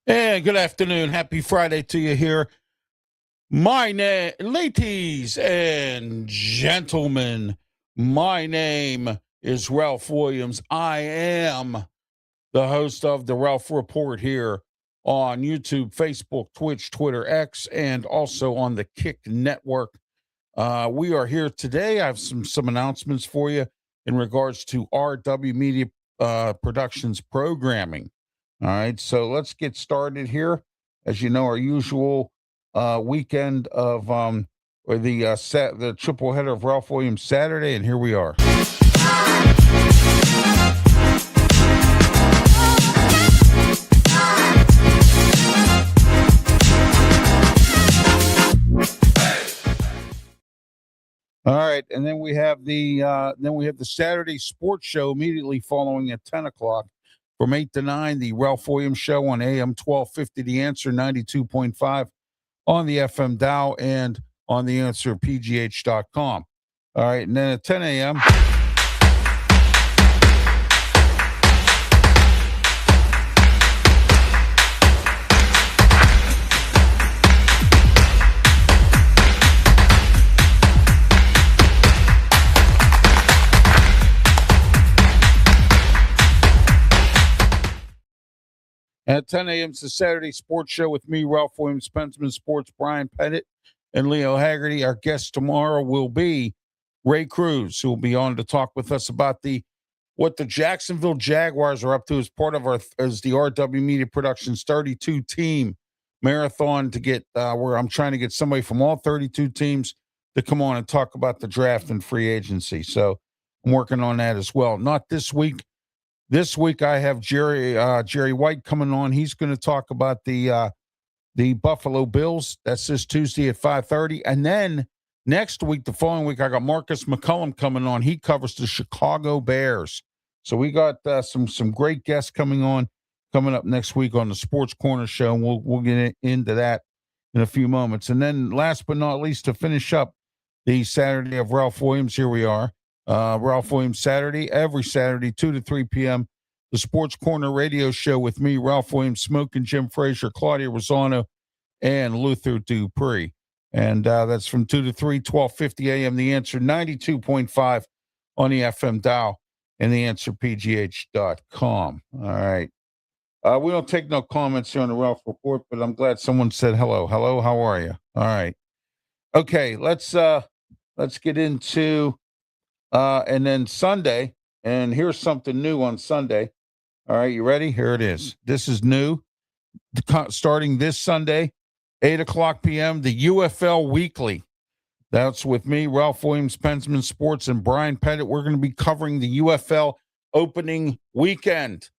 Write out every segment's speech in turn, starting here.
And good afternoon. Happy Friday to you here. Ladies and gentlemen, my name is Ralph Williams. I am the host of the Ralph Report here on YouTube, Facebook, Twitch, Twitter, X, and also on the Kick Network. We are here today. I have some announcements for you in regards to RW Media Productions programming. All right, so let's get started here. As you know, our usual weekend of the triple header of Ralph Williams Saturday, and here we are. All right, and then we have the Saturday sports show immediately following at 10 o'clock. From 8 to 9, the Ralph Williams Show on AM 1250, The Answer 92.5 on the FM dial and on the Answer PGH.com. All right, and then at 10 a.m. At 10 a.m. it's the Saturday Sports Show with me, Ralph Williams, Pensman Sports, Brian Pettit, and Leo Haggerty. Our guest tomorrow will be Ray Cruz, who will be on to talk with us about what the Jacksonville Jaguars are up to as part of as the RW Media Productions 32 team marathon to get where I'm trying to get somebody from all 32 teams to come on and talk about the draft and free agency. So I'm working on that as well. Not this week. This week I have Jerry White coming on. He's going to talk about the Buffalo Bills. That's this Tuesday at 5:30. And then next week, the following week, I got Marcus McCullum coming on. He covers the Chicago Bears. So we got some great guests coming up next week on the Sports Corner Show, and we'll get into that in a few moments. And then last but not least, to finish up the Saturday of Ralph Williams, here we are. Ralph Williams Saturday, every Saturday, 2 to 3 p.m., the Sports Corner radio show with me, Ralph Williams, Smoking Jim Frazier, Claudia Rosano, and Luther Dupree. And that's from 2 to 3, 1250 a.m., The Answer 92.5 on the FM dial and theanswerpgh.com. All right. We don't take no comments here on the Ralph Report, but I'm glad someone said hello. Hello, how are you? All right. Okay, let's get into and then Sunday, and here's something new on Sunday. All right, you ready? Here it is. This is new. Starting this Sunday, 8 o'clock p.m., the UFL Weekly. That's with me, Ralph Williams, Pensman Sports, and Brian Pettit. We're going to be covering the UFL opening weekend.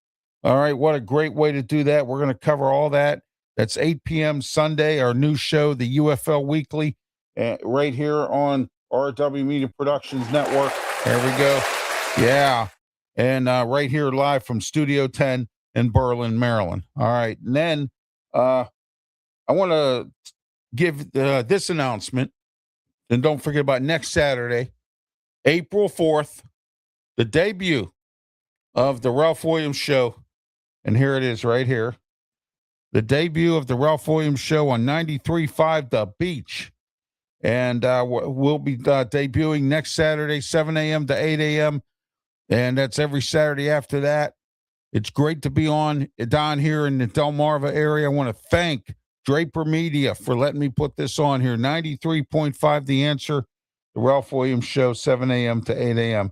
All right, what a great way to do that. We're going to cover all that. That's 8 p.m. Sunday, our new show, the UFL Weekly, right here on RW Media Productions Network. There we go. Yeah. And right here live from Studio 10 in Berlin, Maryland. All right. And then I want to give this announcement. And don't forget about next Saturday, April 4th, the debut of the Ralph Williams Show. And here it is right here. The debut of the Ralph Williams Show on 93.5 The Beach. And we'll be debuting next Saturday, 7 a.m. to 8 a.m. And that's every Saturday after that. It's great to be on down here in the Delmarva area. I want to thank Draper Media for letting me put this on here. 93.5 The Answer, the Ralph Williams Show, 7 a.m. to 8 a.m.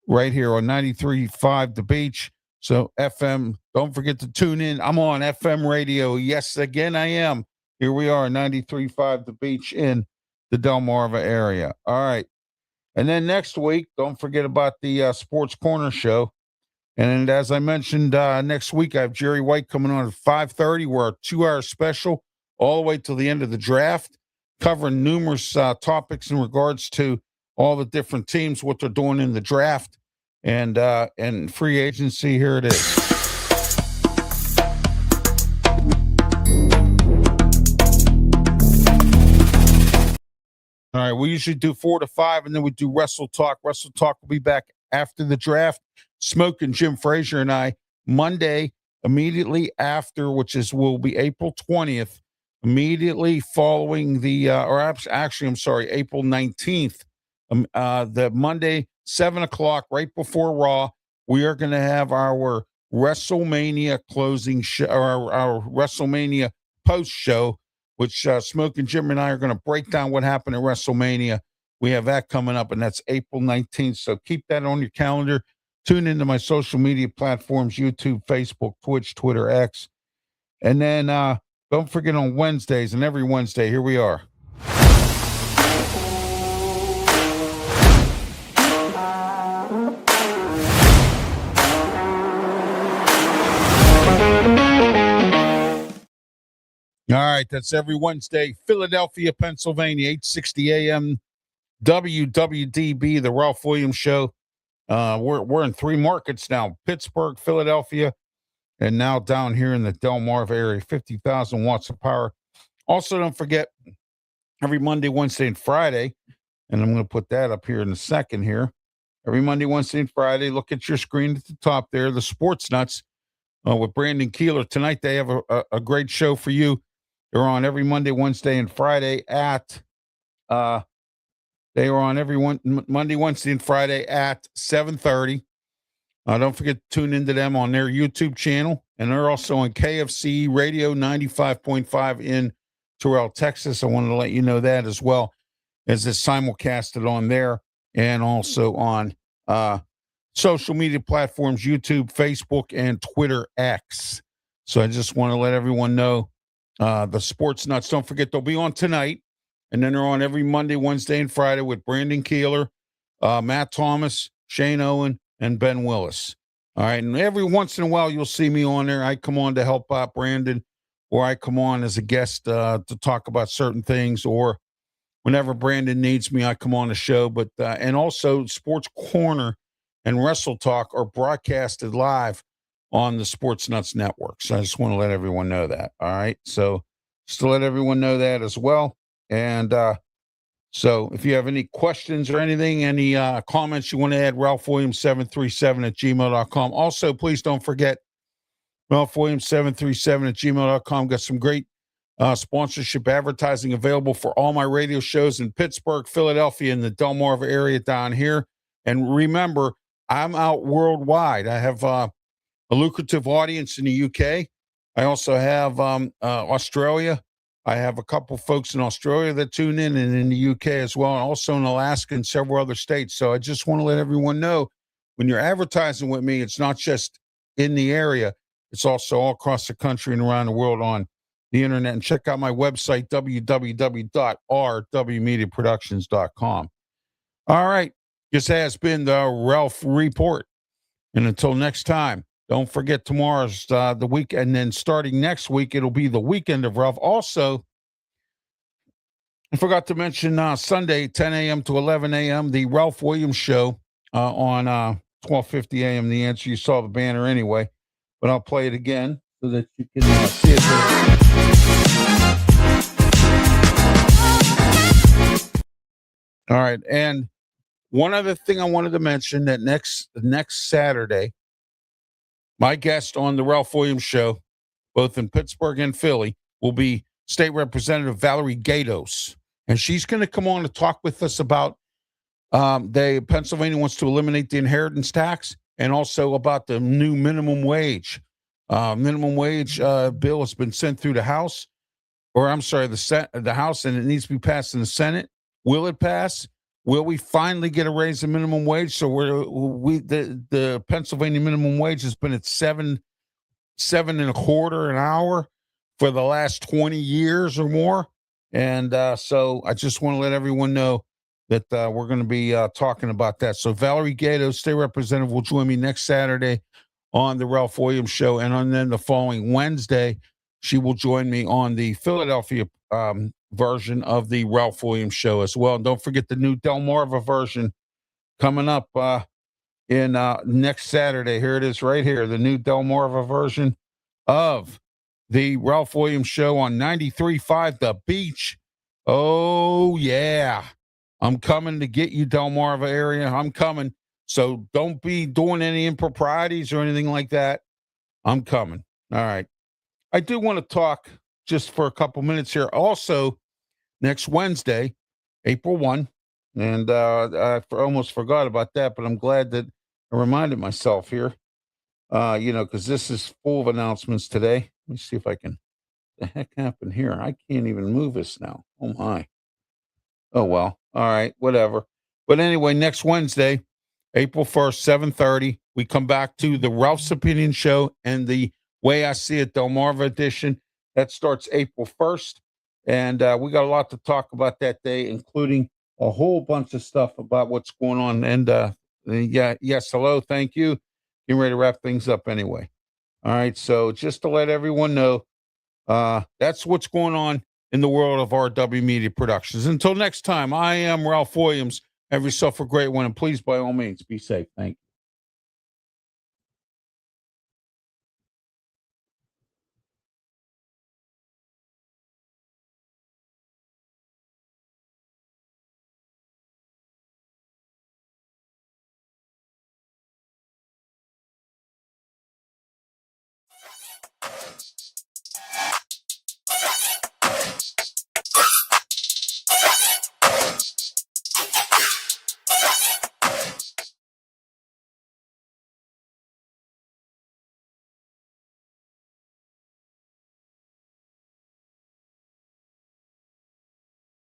right here on 93.5 The Beach. So FM, don't forget to tune in. I'm on FM radio. Yes, again, I am. Here we are, 93.5 The Beach in the Delmarva area. All right. And then next week, don't forget about the Sports Corner Show. And as I mentioned, next week, I have Jerry White coming on at 5:30. We're a 2-hour special all the way till the end of the draft, covering numerous topics in regards to all the different teams, what they're doing in the draft and free agency. Here it is. All right, we usually do 4 to 5, and then we do Wrestle Talk. Wrestle Talk will be back after the draft. Smoke and Jim Frazier and I, Monday, immediately after, which will be April 20th, immediately following the, I'm sorry, April 19th, the Monday, 7 o'clock, right before Raw, we are going to have our WrestleMania closing show, or our WrestleMania post show, which Smoke and Jim and I are going to break down what happened at WrestleMania. We have that coming up, and that's April 19th. So keep that on your calendar. Tune into my social media platforms, YouTube, Facebook, Twitch, Twitter, X. And then don't forget on Wednesdays, and every Wednesday, here we are. All right, that's every Wednesday, Philadelphia, Pennsylvania, 8:60 a.m. WWDB, the Ralph Williams Show. We're in 3 markets now: Pittsburgh, Philadelphia, and now down here in the Delmarva area, 50,000 watts of power. Also, don't forget every Monday, Wednesday, and Friday, and I'm going to put that up here in a second here. Every Monday, Wednesday, and Friday, look at your screen at the top there, the Sports Nuts with Brandon Keeler. Tonight, they have a great show for you. They're on every Monday, Wednesday, and Friday at, they are on every Monday, Wednesday, and Friday at 7:30. Don't forget to tune into them on their YouTube channel. And they're also on KFC Radio 95.5 in Terrell, Texas. I wanted to let you know that as well, as it's simulcasted on there and also on social media platforms, YouTube, Facebook, and Twitter X. So I just want to let everyone know the Sports Nuts. Don't forget, they'll be on tonight. And then they're on every Monday, Wednesday, and Friday with Brandon Keeler, Matt Thomas, Shane Owen, and Ben Willis. All right. And every once in a while, you'll see me on there. I come on to help out Brandon, or I come on as a guest to talk about certain things, or whenever Brandon needs me, I come on the show. But and also Sports Corner and Wrestle Talk are broadcasted live on the Sports Nuts Network. So I just want to let everyone know that. All right. So just to let everyone know that as well. And so if you have any questions or anything, any comments you want to add, RalphWilliams737@gmail.com. Also, please don't forget RalphWilliams737@gmail.com. Got some great sponsorship advertising available for all my radio shows in Pittsburgh, Philadelphia, and the Delmarva area down here. And remember, I'm out worldwide. I have a lucrative audience in the UK. I also have Australia. I have a couple folks in Australia that tune in, and in the UK as well, and also in Alaska and several other states. So I just want to let everyone know, when you're advertising with me, it's not just in the area. It's also all across the country and around the world on the internet. And check out my website, www.rwmediaproductions.com. All right. This has been the Ralph Report. And until next time, don't forget tomorrow's the week, and then starting next week, it'll be the weekend of Ralph. Also, I forgot to mention Sunday, 10 a.m. to 11 a.m., the Ralph Williams Show on 12:50 a.m. The Answer. You saw the banner anyway, but I'll play it again so that you can see it. All right, and one other thing I wanted to mention, that next Saturday, my guest on the Ralph Williams Show, both in Pittsburgh and Philly, will be State Representative Valerie Gatos. And she's going to come on to talk with us about Pennsylvania wants to eliminate the inheritance tax, and also about the new minimum wage. Minimum wage bill has been sent through the House, or I'm sorry, the House, and it needs to be passed in the Senate. Will it pass? Will we finally get a raise in minimum wage? So the Pennsylvania minimum wage has been at $7.25 an hour for the last 20 years or more. And so I just want to let everyone know that we're going to be talking about that. So Valerie Gatos, State Representative, will join me next Saturday on the Ralph Williams Show. And then the following Wednesday, she will join me on the Philadelphia version of the Ralph Williams Show as well. And don't forget the new Delmarva version coming up in next Saturday. Here it is right here, the new Delmarva version of the Ralph Williams Show on 93.5 The Beach. Oh, yeah. I'm coming to get you, Delmarva area. I'm coming. So don't be doing any improprieties or anything like that. I'm coming. All right. I do want to talk just for a couple minutes here. Also, next Wednesday, April 1, and almost forgot about that, but I'm glad that I reminded myself here, because this is full of announcements today. Let me see if I can. The heck happened here? I can't even move this now. Oh, my. Oh, well. All right. Whatever. But anyway, next Wednesday, April 1st, 7:30, we come back to the Ralph's Opinion Show and the Way I See It Delmarva edition. That starts April 1st. And we got a lot to talk about that day, including a whole bunch of stuff about what's going on. And yeah, yes, hello, thank you. Getting ready to wrap things up anyway. All right. So just to let everyone know, that's what's going on in the world of RW Media Productions. Until next time, I am Ralph Williams. Have yourself a great one, and please, by all means, be safe. Thank you.